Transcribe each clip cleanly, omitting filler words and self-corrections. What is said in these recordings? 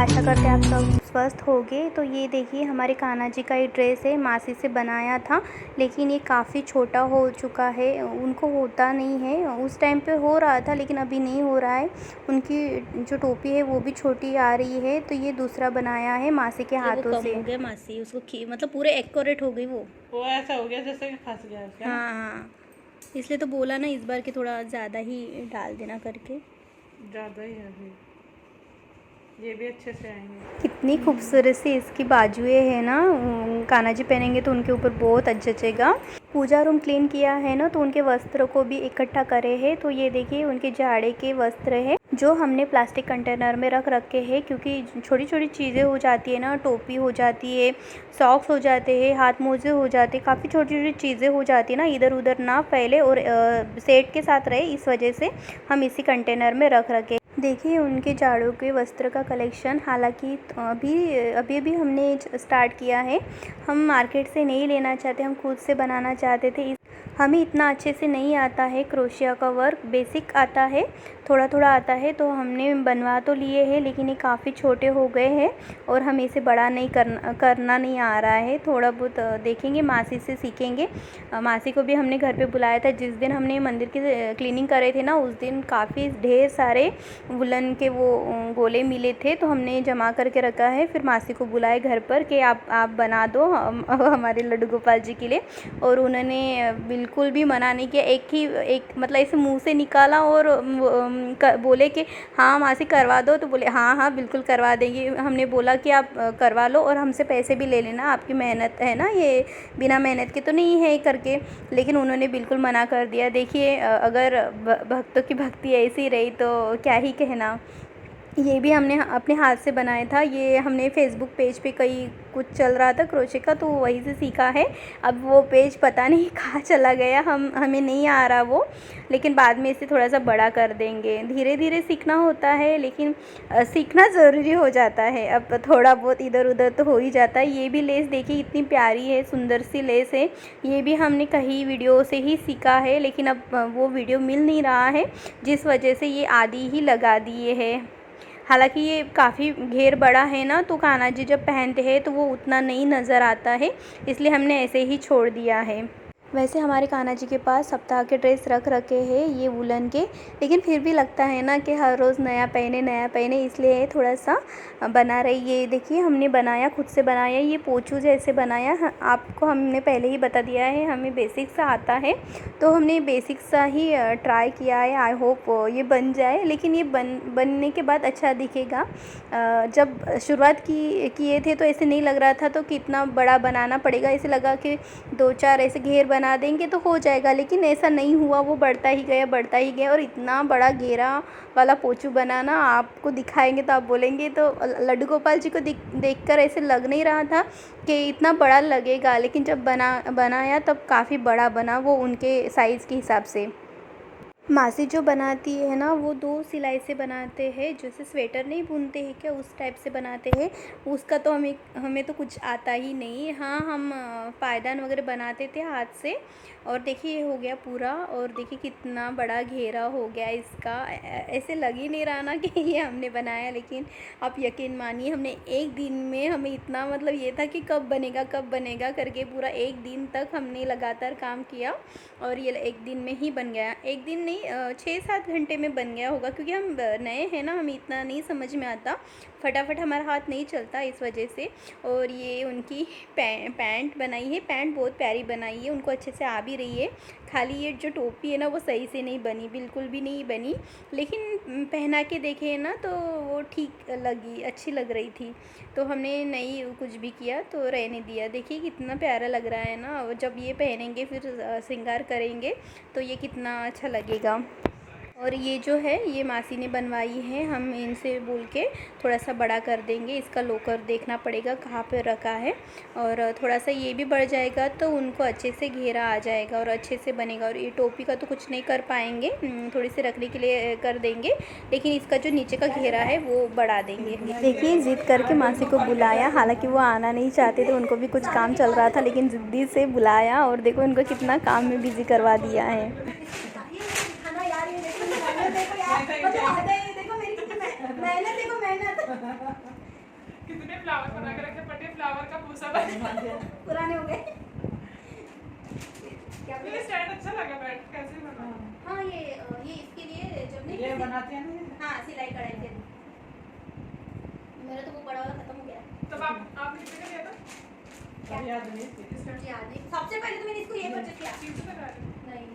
आशा करते हैं आप सब स्वस्थ होंगे। तो ये देखिए हमारे कान्हा जी का ये ड्रेस है, मासी से बनाया था, लेकिन ये काफ़ी छोटा हो चुका है। उनको होता नहीं है, उस टाइम पे हो रहा था लेकिन अभी नहीं हो रहा है। उनकी जो टोपी है वो भी छोटी आ रही है। तो ये दूसरा बनाया है मासी के हाथों वो से। कम हो गया मासी, उसको मतलब पूरे एक्यूरेट हो गई वो ऐसा हो गया जैसे कि फंस गया उसका। हाँ हाँ, इसलिए तो बोला ना इस बार कि थोड़ा ज़्यादा ही डाल देना करके। ज़्यादा ही है अभी, ये भी अच्छे से आएंगे। कितनी खूबसूरत सी इसकी बाजुएं है ना, कान्हा जी पहनेंगे तो उनके ऊपर बहुत जचेगा। पूजा रूम क्लीन किया है ना, तो उनके वस्त्र को भी इकट्ठा करे हैं। तो ये देखिए उनके जाड़े के वस्त्र है जो हमने प्लास्टिक कंटेनर में रख रखे हैं, क्योंकि छोटी छोटी चीज़ें हो जाती है ना, टोपी हो जाती है, सॉक्स हो जाते हैं, हाथ मोजे हो जाते हैं, काफ़ी छोटी छोटी चीज़ें हो जाती है ना, इधर उधर ना फैले और सेट के साथ रहे, इस वजह से हम इसी कंटेनर में रख रखे। देखिए उनके जाड़ों के वस्त्र का कलेक्शन, हालांकि अभी भी हमने स्टार्ट किया है। हम मार्केट से नहीं लेना चाहते, हम खुद से बनाना चाहते थे। हमें इतना अच्छे से नहीं आता है क्रोशिया का वर्क, बेसिक आता है, थोड़ा थोड़ा आता है। तो हमने बनवा तो लिए हैं लेकिन ये काफ़ी छोटे हो गए हैं और हमें इसे बड़ा नहीं करना नहीं आ रहा है। थोड़ा बहुत देखेंगे, मासी से सीखेंगे। मासी को भी हमने घर पे बुलाया था। जिस दिन हमने मंदिर की क्लीनिंग करे थे ना, उस दिन काफ़ी ढेर सारे वुलन के वो गोले मिले थे, तो हमने जमा करके रखा है। फिर मासी को बुलाए घर पर कि आप बना दो हमारे लड्डू गोपाल जी के लिए। और उन्होंने बिल्कुल भी मना नहीं किया, एक मतलब ऐसे मुंह से निकाला और बोले कि हाँ मासी करवा दो। तो बोले हाँ हाँ बिल्कुल करवा देंगे। हमने बोला कि आप करवा लो और हमसे पैसे भी ले लेना, आपकी मेहनत है ना, ये बिना मेहनत के तो नहीं है करके। लेकिन उन्होंने बिल्कुल मना कर दिया। देखिए अगर भक्तों की भक्ति ऐसी रही तो क्या ही कहना। ये भी हमने अपने हाथ से बनाया था। ये हमने फेसबुक पेज पे कहीं कुछ चल रहा था क्रोशे का, तो वहीं से सीखा है। अब वो पेज पता नहीं कहाँ चला गया, हमें नहीं आ रहा वो, लेकिन बाद में इसे थोड़ा सा बड़ा कर देंगे। धीरे धीरे सीखना होता है, लेकिन सीखना ज़रूरी हो जाता है। अब थोड़ा बहुत इधर उधर तो हो ही जाता है। ये भी लेस देखिए इतनी प्यारी है, सुंदर सी लेस है। ये भी हमने कहीं वीडियो से ही सीखा है, लेकिन अब वो वीडियो मिल नहीं रहा है, जिस वजह से ये आधी ही लगा दिए है। हालांकि ये काफ़ी घेर बड़ा है ना, तो कान्हा जी जब पहनते हैं तो वो उतना नहीं नज़र आता है, इसलिए हमने ऐसे ही छोड़ दिया है। वैसे हमारे कान्हा जी के पास सप्ताह के ड्रेस रख रखे हैं ये वुलन के, लेकिन फिर भी लगता है ना कि हर रोज़ नया पहने, इसलिए थोड़ा सा बना रही। ये देखिए हमने बनाया, खुद से बनाया, ये पोचू जैसे बनाया। आपको हमने पहले ही बता दिया है, हमें बेसिक सा आता है, तो हमने बेसिक सा ही ट्राई किया है। आई होप ये बन जाए, लेकिन ये बनने के बाद अच्छा दिखेगा। जब शुरुआत किए थे तो ऐसे नहीं लग रहा था, तो कितना बड़ा बनाना पड़ेगा, ऐसे लगा कि 2-4 ऐसे घेर बना देंगे तो हो जाएगा, लेकिन ऐसा नहीं हुआ। वो बढ़ता ही गया और इतना बड़ा घेरा वाला पोचू बनाना आपको दिखाएंगे तो आप बोलेंगे। तो लड्डू गोपाल जी को देखकर ऐसे लग नहीं रहा था कि इतना बड़ा लगेगा, लेकिन जब बनाया तब काफ़ी बड़ा बना, वो उनके साइज़ के हिसाब से। मासी जो बनाती है ना, वो 2 सिलाई से बनाते हैं, जैसे स्वेटर नहीं बुनते हैं क्या, उस टाइप से बनाते हैं। उसका तो हमें तो कुछ आता ही नहीं। हाँ हम पायदान वगैरह बनाते थे हाथ से। और देखिए ये हो गया पूरा, और देखिए कितना बड़ा घेरा हो गया इसका। ऐसे लग ही नहीं रहा ना कि ये हमने बनाया, लेकिन आप यकीन मानिए हमने एक दिन में, हमें इतना मतलब ये था कि कब बनेगा करके पूरा एक दिन तक हमने लगातार काम किया, और ये एक दिन में ही बन गया। एक दिन नहीं, 6-7 घंटे में बन गया होगा, क्योंकि हम नए हैं ना, हमें इतना नहीं समझ में आता, फटाफट हमारा हाथ नहीं चलता, इस वजह से। और ये उनकी पैंट बनाई है, पैंट बहुत प्यारी बनाई है, उनको अच्छे से आ भी रही है। खाली ये जो टोपी है ना, वो सही से नहीं बनी, बिल्कुल भी नहीं बनी, लेकिन पहना के देखे ना तो वो ठीक लगी, अच्छी लग रही थी। तो हमने नहीं कुछ भी किया, तो रहने दिया। देखिए कितना प्यारा लग रहा है ना, जब ये पहनेंगे फिर श्रृंगार करेंगे तो ये कितना अच्छा लगेगा। और ये जो है ये मासी ने बनवाई है, हम इनसे बोल के थोड़ा सा बड़ा कर देंगे। इसका लोकर देखना पड़ेगा कहाँ पे रखा है, और थोड़ा सा ये भी बढ़ जाएगा तो उनको अच्छे से घेरा आ जाएगा और अच्छे से बनेगा। और ये टोपी का तो कुछ नहीं कर पाएंगे, थोड़ी सी रखने के लिए कर देंगे, लेकिन इसका जो नीचे का घेरा है वो बढ़ा देंगे। देखिए जिद करके मासी को बुलाया, हालांकि वो आना नहीं चाहते थे, उनको भी कुछ काम चल रहा था, लेकिन जिद्दी से बुलाया, और देखो उनको कितना काम में बिजी करवा दिया है। देखो मेरी कितनी मेहनत। फ्लावर बना के रखे, पटे फ्लावर का भूसा बना दिया। पुराने हो गए। क्या ये स्टैंड अच्छा लगा, बैठ कैसे बना। हाँ ये इसके लिए जब नहीं ये बनाते हैं ना। हाँ सिलाई कढ़ाई के लिए। मेरा तो वो बड़ा वाला खत्म हो गया। तब आपने कितने का लिया था? क्या याद नहीं मुझे याद नहीं। सबसे पहले तो मैंने इसको ये परचेज किया। 300 का नहीं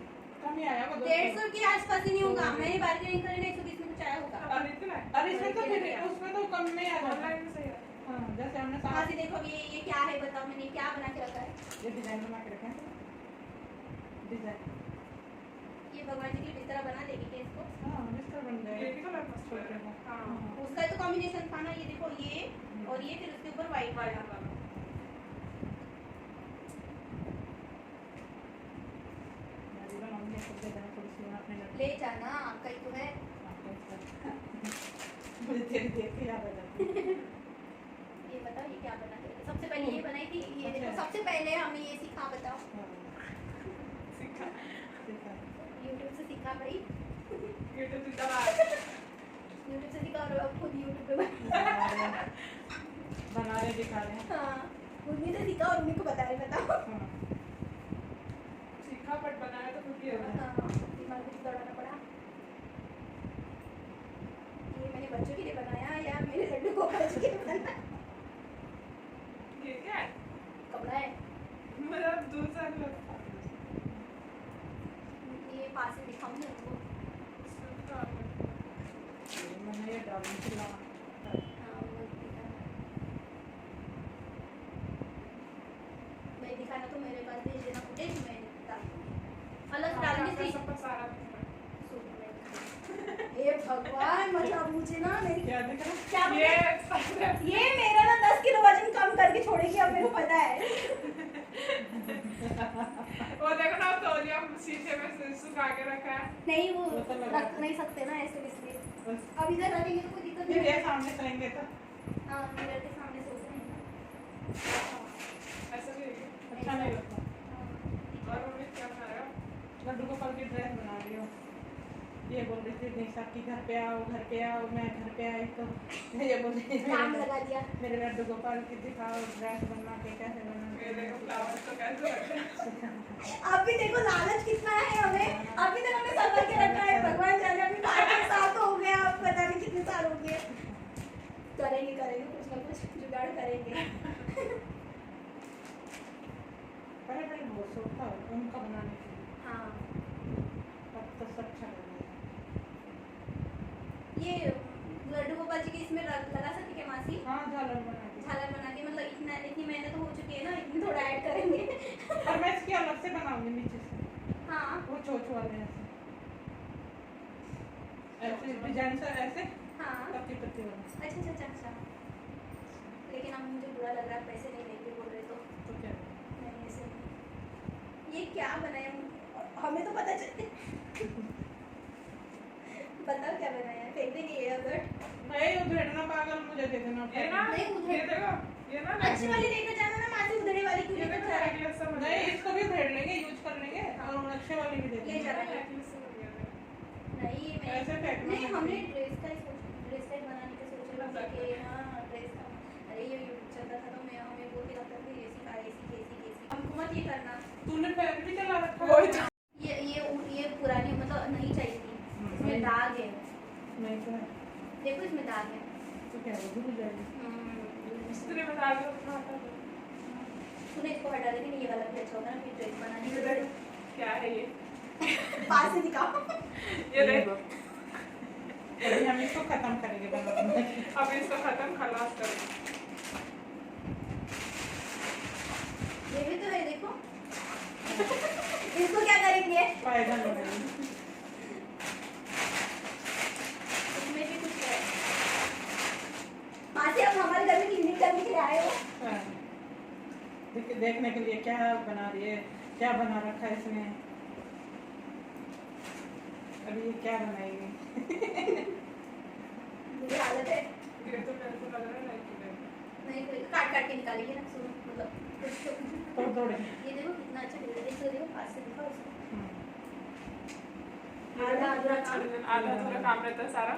कम ही आया, 150 के आसपास ही नहीं होगा। मैंने बार्गेनिंग करी ना 120 में कुछ आया होगा। अरे इसमें तो फिर उसमें तो कम में आ जाता है। सही है। हाँ जैसे हमने हाँ जी देखो ये क्या है बताओ, मैंने क्या बना के रखा है। ये डिजाइन बना के रखे हैं। डिजाइन ये भगवान जी की बिस्तरा बना देगी क्या इसको? हाँ बिस्तर बन जाएगा। ये भी कलर मस्त लग रहा है। हाँ उसका तो कॉम्बिनेशन था ना, ये देखो ये और ये, फिर उसके ऊपर व्हाइट वाला। ले जाना आपका ही तो है। मुझे तेरी देख के याद आ जाती है। ये बताओ ये क्या बना के, सबसे पहले ये बनाई थी। ये देखो सबसे पहले हमें ये सीखा, बताओ सीखा यूट्यूब से सीखा भाई। यूट्यूब से दबा यूट्यूब से सीखा और अब खुद यूट्यूब पे बना रहे दिखा रहे हैं। हाँ उन्हीं से सीखा और उन्हीं को बता रहे, बताओ। सीखा बट बनाया तो खुद ही है। हाँ दिमाग भी दौड़ाना पड़ा। ये मैंने बच्चों के लिए बनाया या मेरे लड्डू गोपाल जी के लिए बनाया? ये क्या है? कपड़ा है। मेरा दूर से लगता ये पास से दिखाऊंगी उनको। मैंने ये डाली थी ना। हाँ वो दिखाना। मैं दिखाना तो मेरे पास भेज देना फुटेज, मैं डालूंगी अलग से डालूंगी। सब सारा ये भगवान मतलब मुझे ना मेरी क्या दिख क्या रहा है? ये मेरा ना 10 किलो वजन कम करके छोड़ेगी अब, मेरे को पता है। वो देखो ना तौलिया शीशे में सुखा के रखा है। नहीं वो वो तो लगा रख नहीं सकते ना ऐसे, इसलिए बस अब इधर रखेंगे तो कोई दिक्कत फिर नहीं ये है। सामने करेंगे तो हाँ मिरर के सामने सोच रहे हैं। ऐसा भी अच्छा नहीं लगता। और मम्मी क्या बना रहे हो? लड्डू गोपाल की ड्रेस बना रही हो। ये बोल रही थी निशा की घर पे आओ, मैं घर पे आई तो ये बोल रही काम लगा दिया। मेरे लड्डू गोपाल की दिखाओ ड्रेस बना के कैसे बना। देखो फ्लावर तो कैसे रखे। आप भी देखो लालच कितना है हमें। अभी तक हमने संभल के रखा है, भगवान जाने अभी 5 साल तो हो गया, आप पता नहीं कितने साल हो गए। करेंगे कुछ ना कुछ जुगाड़ करेंगे। पहले बहुत शौक था उनका बनाने के लिए। हाँ अब तो सब अच्छा लग रहा है। ये लड्डू गोपाल जी के इसमें लगा सकती क्या मासी? हाँ झालर बना दी। झालर बना के, मतलब इतनी मेहनत हो चुकी है ना, इतनी थोड़ा ऐड करेंगे। और मैं इसकी अलग से बनाऊंगी नीचे से। हाँ वो चोच वाले ऐसे डिजाइन से ऐसे हाँ पत्ती पत्ती वाला। अच्छा। लेकिन अब मुझे बुरा लग रहा है, पैसे नहीं लेंगे बोल रहे तो क्या नहीं ऐसे नहीं। ये क्या बनाया हमें तो पता चले। बताओ क्या बनाया है, फेंक देंगे ये अगर नहीं उधेड़ना पागल मुझे दे देना। ये ना नहीं उधेड़, ये देखो ये ना अच्छी वाली लेकर जाना ना मासी, उधेड़े वाली क्यों लेकर जा रहे हैं? नहीं इसको भी उधेड़ लेंगे, यूज कर लेंगे और अच्छे वाली भी दे ले देंगे। जा रहा है। नहीं ये मैं ऐसे फेंकना नहीं, नहीं हमने चाहिए। ड्रेस का बनाने का सोच रहे थे कि हाँ ड्रेस का। अरे ये यूट्यूब चलता था तो मैं हमें बोल के रखता था ऐसी हमको मत ये करना। तूने पैर भी चला रखा है। ये पुरानी मतलब नहीं चाहिए थी, इसमें दाग है। नहीं तो है देखो इसमें दाग है। तो क्या वो भूल जाएगी। तूने बता दो तूने इसको हटा देती नहीं, ये वाला भी अच्छा होता है ना, फिर ड्रेस बनाने के लिए। क्या है ये? पास से दिखाओ। ये देखो अभी हम इसको खत्म करेंगे बनाना। अब इसको खत्म खलास करेंगे। ये भी तो है देखो। इसको क्या करेंगे? फायदा नहीं। इसमें भी कुछ है। मासी आप हमारे घर में क्लीनिंग करने के लिए आए हो? देखने के लिए क्या बना रही है, क्या बना रखा है इसमें। अभी ये क्या बनाएगी? मुझे आदत है। ये तो मेरे को लग रहा है नहीं कोई काट के निकालेंगे ना, सुनो मतलब तो तोड़े। ये देखो कितना अच्छा दिख रहा है, इसको देखो पास से दिखाओ उसको। आधा अधूरा काम रहता है सारा।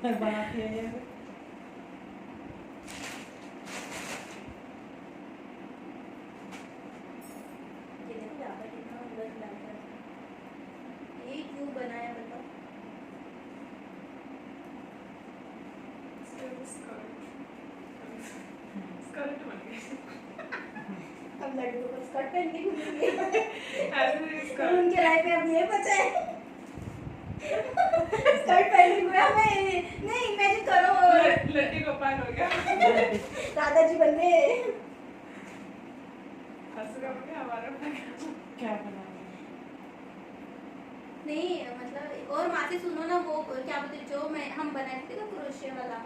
बनाती है ये। स्कर्ट बन गई। अब लड़कों को स्कर्ट पहन के घूमेंगे। ऐसे नहीं स्कर्ट। उनके लाइफ में अब ये बचा है स्कर्ट पहन के घूमे हमें नहीं इमेजिन करो लट्टी गोपाल हो गया। राधा जी बन गए। हंस रहा हूँ हमारा क्या बना नहीं मतलब और माँ से सुनो ना वो क्या बोलते जो मैं हम बनाए थे ना क्रोशिया वाला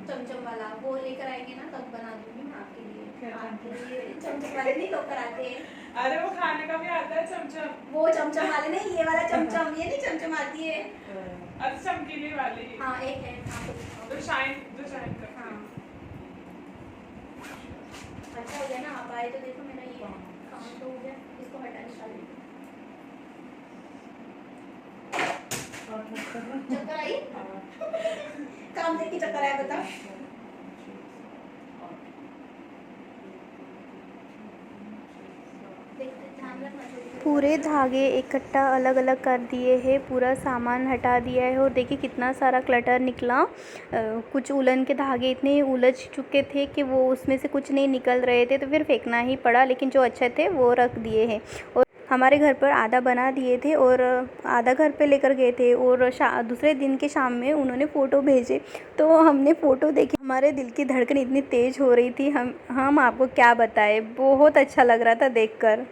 चमचम वाला वो लेकर आएंगे ना तब बना दूंगी मैं आपके लिए। क्या आपके लिए चमचम वाले नहीं लोग कराते हैं अरे वो खाने का भी आता है चमचम। वो चमचम वाले नहीं ये वाला चमचम ये नहीं चमचम आती है। अच्छा चमकीली वाली हाँ एक है आपको जो शाइन करती हाँ है। अच्छा हो गया ना आप आए तो देखो मेरा ये काम तो हो गया इसको हटा निकालेंगे। चक्कर आई काम देख के चक्कर आया बता। ध्यान रखना छोटी पूरे धागे इकट्ठा अलग अलग कर दिए हैं, पूरा सामान हटा दिया है और देखिए कितना सारा क्लटर निकला। कुछ उलन के धागे इतने उलझ चुके थे कि वो उसमें से कुछ नहीं निकल रहे थे, तो फिर फेंकना ही पड़ा, लेकिन जो अच्छे थे वो रख दिए हैं। और हमारे घर पर आधा बना दिए थे और आधा घर पे लेकर गए थे और दूसरे दिन के शाम में उन्होंने फ़ोटो भेजे, तो हमने फ़ोटो देखी, हमारे दिल की धड़कन इतनी तेज़ हो रही थी, हम आपको क्या बताएं, बहुत अच्छा लग रहा था देखकर।